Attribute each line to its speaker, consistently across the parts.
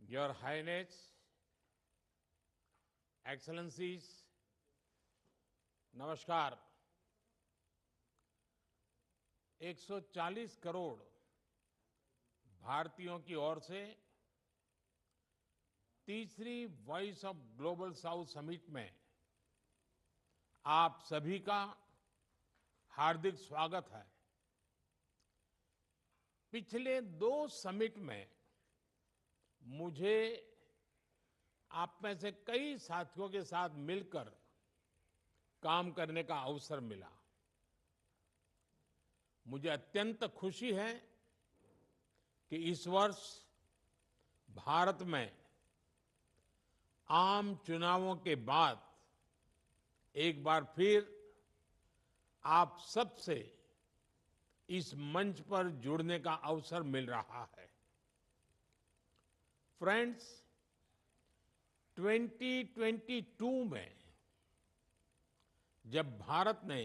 Speaker 1: Your Highness, Excellencies, नमस्कार। 140 करोड़ भारतीयों की ओर से तीसरी voice of global south summit में आप सभी का हार्दिक स्वागत है। पिछले 2 समिट में मुझे आप में से कई साथियों के साथ मिलकर काम करने का अवसर मिला। मुझे अत्यंत खुशी है कि इस वर्ष भारत में आम चुनावों के बाद एक बार फिर आप सबसे इस मंच पर जुड़ने का अवसर मिल रहा है। फ्रेंड्स, 2022 में जब भारत ने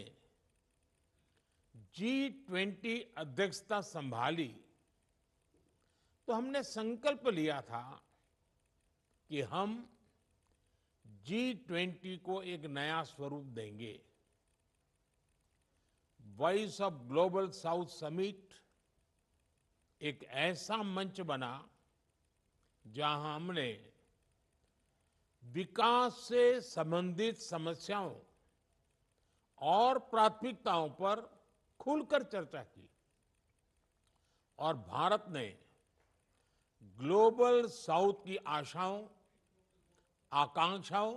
Speaker 1: G20 अध्यक्षता संभाली तो हमने संकल्प लिया था कि हम G20 को एक नया स्वरूप देंगे। Voice of global south summit एक ऐसा मंच बना जहां हमने विकास से संबंधित समस्याओं और प्राथमिकताओं पर खुलकर चर्चा की और भारत ने ग्लोबल साउथ की आशाओं, आकांक्षाओं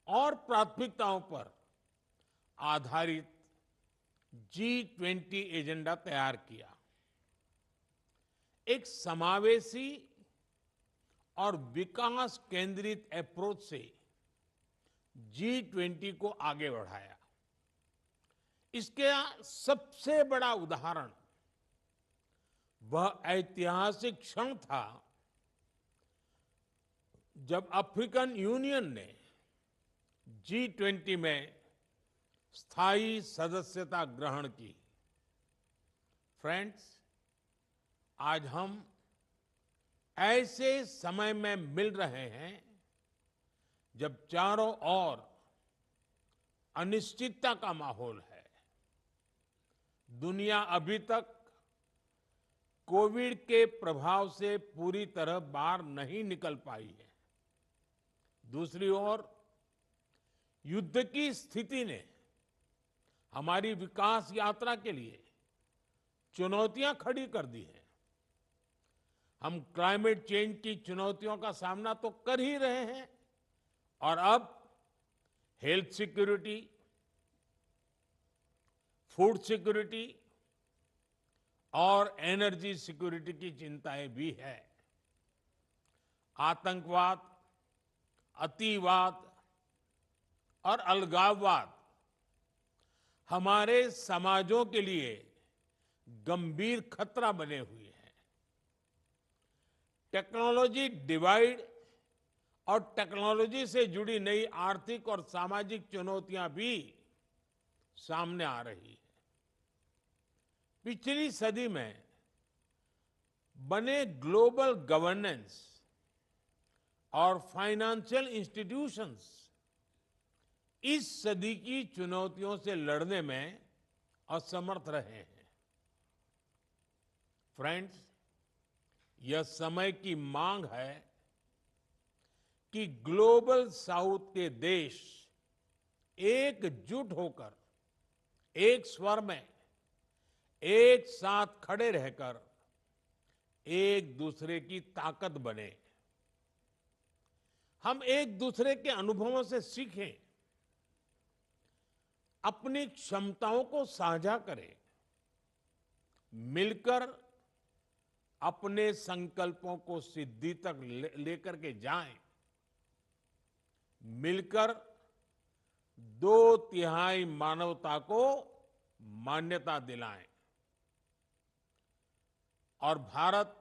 Speaker 1: और प्राथमिकताओं पर आधारित G20 एजेंडा तैयार किया। एक समावेशी और विकास केंद्रित अप्रोच से G20 को आगे बढ़ाया। इसका सबसे बड़ा उदाहरण वह ऐतिहासिक क्षण था जब अफ्रीकन यूनियन ने G20 में स्थायी सदस्यता ग्रहण की। फ्रेंड्स, आज हम ऐसे समय में मिल रहे हैं जब चारों ओर अनिश्चितता का माहौल है। दुनिया अभी तक कोविड के प्रभाव से पूरी तरह बाहर नहीं निकल पाई है। दूसरी ओर युद्ध की स्थिति ने हमारी विकास यात्रा के लिए चुनौतियां खड़ी कर दी हैं। हम क्लाइमेट चेंज की चुनौतियों का सामना तो कर ही रहे हैं और अब हेल्थ सिक्योरिटी, फूड सिक्योरिटी और एनर्जी सिक्योरिटी की चिंताएं भी है। आतंकवाद, अतिवाद और अलगाववाद हमारे समाजों के लिए गंभीर खतरा बने हुए हैं। टेक्नोलॉजी डिवाइड और टेक्नोलॉजी से जुड़ी नई आर्थिक और सामाजिक चुनौतियां भी सामने आ रही है। पिछली सदी में बने ग्लोबल गवर्नेंस और फाइनेंशियल इंस्टीट्यूशंस इस सदी की चुनौतियों से लड़ने में असमर्थ रहे हैं। फ्रेंड्स, यह समय की मांग है कि ग्लोबल साउथ के देश एकजुट होकर, एक स्वर में, एक साथ खड़े रहकर एक दूसरे की ताकत बने। हम एक दूसरे के अनुभवों से सीखें, अपनी क्षमताओं को साझा करें, मिलकर अपने संकल्पों को सिद्धि तक लेकर के जाएं, मिलकर 2/3 मानवता को मान्यता दिलाएं और भारत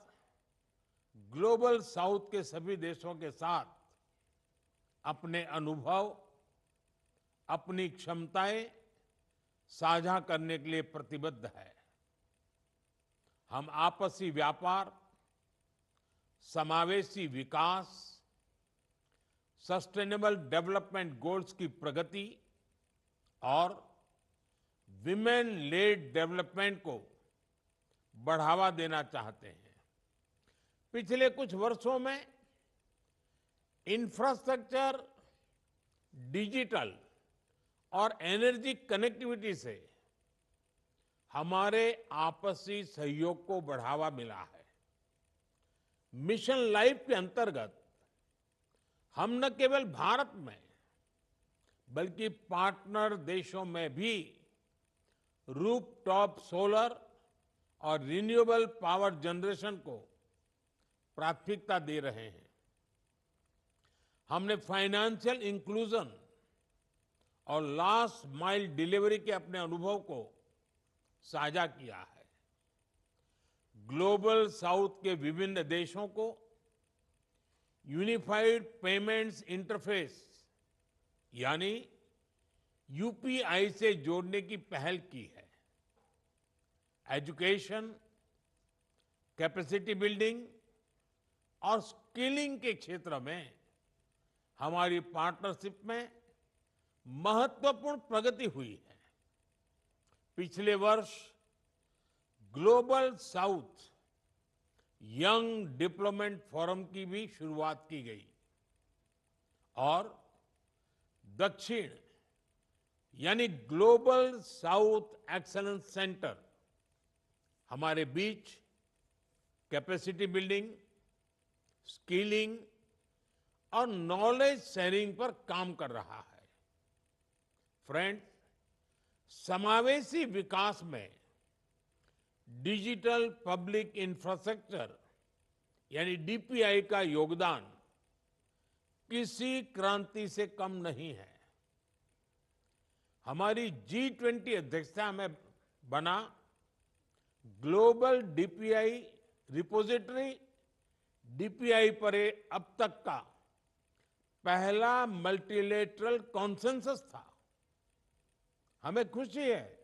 Speaker 1: ग्लोबल साउथ के सभी देशों के साथ अपने अनुभव, अपनी क्षमताएं साझा करने के लिए प्रतिबद्ध है। हम आपसी व्यापार, समावेशी विकास, सस्टेनेबल डेवलपमेंट गोल्स की प्रगति और विमेन लेड डेवलपमेंट को बढ़ावा देना चाहते हैं। पिछले कुछ वर्षों में इंफ्रास्ट्रक्चर, डिजिटल और एनर्जी कनेक्टिविटी से हमारे आपसी सहयोग को बढ़ावा मिला है। मिशन लाइफ के अंतर्गत हम न केवल भारत में बल्कि पार्टनर देशों में भी रूफटॉप सोलर और रिन्यूएबल पावर जनरेशन को प्राथमिकता दे रहे हैं। हमने फाइनेंशियल इंक्लूजन और लास्ट माइल डिलीवरी के अपने अनुभव को साझा किया है। ग्लोबल साउथ के विभिन्न देशों को यूनिफाइड पेमेंट्स इंटरफेस यानी यूपीआई से जोड़ने की पहल की है। एजुकेशन, कैपेसिटी बिल्डिंग और स्किलिंग के क्षेत्र में हमारी पार्टनरशिप में महत्वपूर्ण प्रगति हुई है। पिछले वर्ष global south young development forum की भी शुरुआत की गई और दक्षिण यानी ग्लोबल साउथ एक्सीलेंस सेंटर हमारे बीच कैपेसिटी बिल्डिंग, स्किलिंग और नॉलेज शेयरिंग पर काम कर रहा है। फ्रेंड्स, समावेशी विकास में डिजिटल पब्लिक इंफ्रास्ट्रक्चर यानी डीपीआई का योगदान किसी क्रांति से कम नहीं है। हमारी G20 अध्यक्षता में बना ग्लोबल डीपीआई रिपोजिटरी डीपीआई पर अब तक का पहला मल्टीलेटरल कॉन्सेंसस था। हमें खुशी है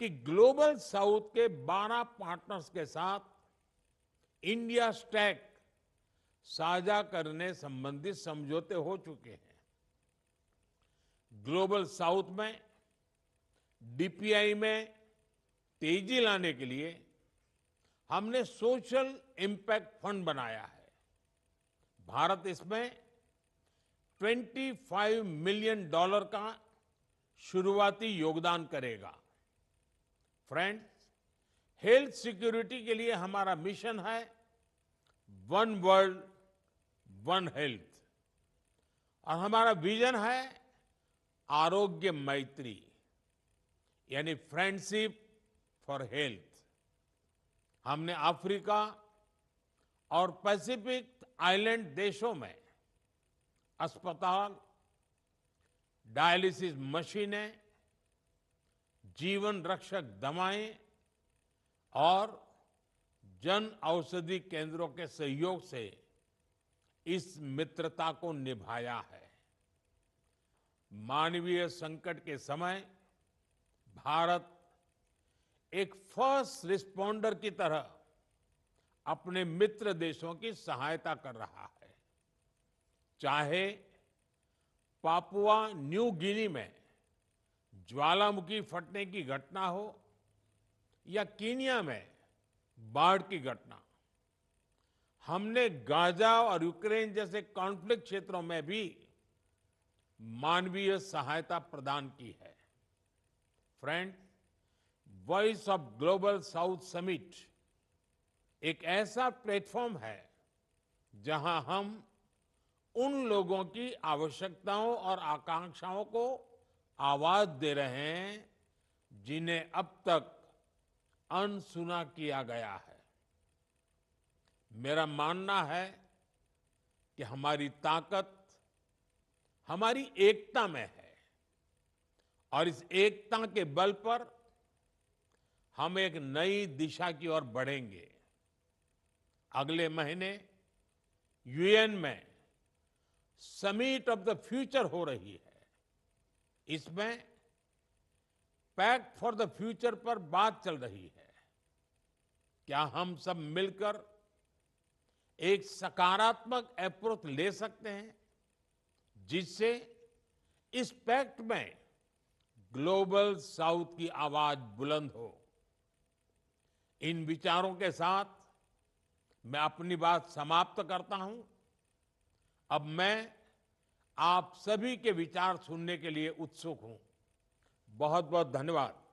Speaker 1: कि ग्लोबल साउथ के 12 पार्टनर्स के साथ इंडिया स्टैक साझा करने संबंधी समझौते हो चुके हैं। ग्लोबल साउथ में डीपीआई में तेजी लाने के लिए हमने सोशल इम्पैक्ट फंड बनाया है। भारत इसमें $25 मिलियन का शुरुआती योगदान करेगा। फ्रेंड्स, हेल्थ सिक्योरिटी के लिए हमारा मिशन है वन वर्ल्ड वन हेल्थ और हमारा विजन है आरोग्य मैत्री यानी फ्रेंडशिप फॉर हेल्थ। हमने अफ्रीका और पैसिफिक आइलैंड देशों में अस्पताल, डायलिसिस मशीनें, जीवन रक्षक दवाएं और जन औषधि केंद्रों के सहयोग से इस मित्रता को निभाया है। मानवीय संकट के समय भारत एक फर्स्ट रिस्पॉन्डर की तरह अपने मित्र देशों की सहायता कर रहा है। चाहे पापुआ न्यू गिनी में ज्वालामुखी फटने की घटना हो या कीनिया में बाढ़ की घटना, हमने गाजा और यूक्रेन जैसे कॉन्फ्लिक्ट क्षेत्रों में भी मानवीय सहायता प्रदान की है। Friends, voice of global south summit एक ऐसा प्लेटफॉर्म है जहां हम उन लोगों की आवश्यकताओं और आकांक्षाओं को आवाज दे रहे हैं जिन्हें अब तक अनसुना किया गया है। मेरा मानना है कि हमारी ताकत हमारी एकता में है और इस एकता के बल पर हम एक नई दिशा की ओर बढ़ेंगे। अगले महीने यूएन में समिट ऑफ द फ्यूचर हो रही है। इसमें पैक्ट फॉर द फ्यूचर पर बात चल रही है। क्या हम सब मिलकर एक सकारात्मक अप्रोच ले सकते हैं जिससे इस पैक्ट में ग्लोबल साउथ की आवाज बुलंद हो। इन विचारों के साथ मैं अपनी बात समाप्त करता हूं। अब मैं आप सभी के विचार सुनने के लिए उत्सुक हूं। बहुत बहुत धन्यवाद।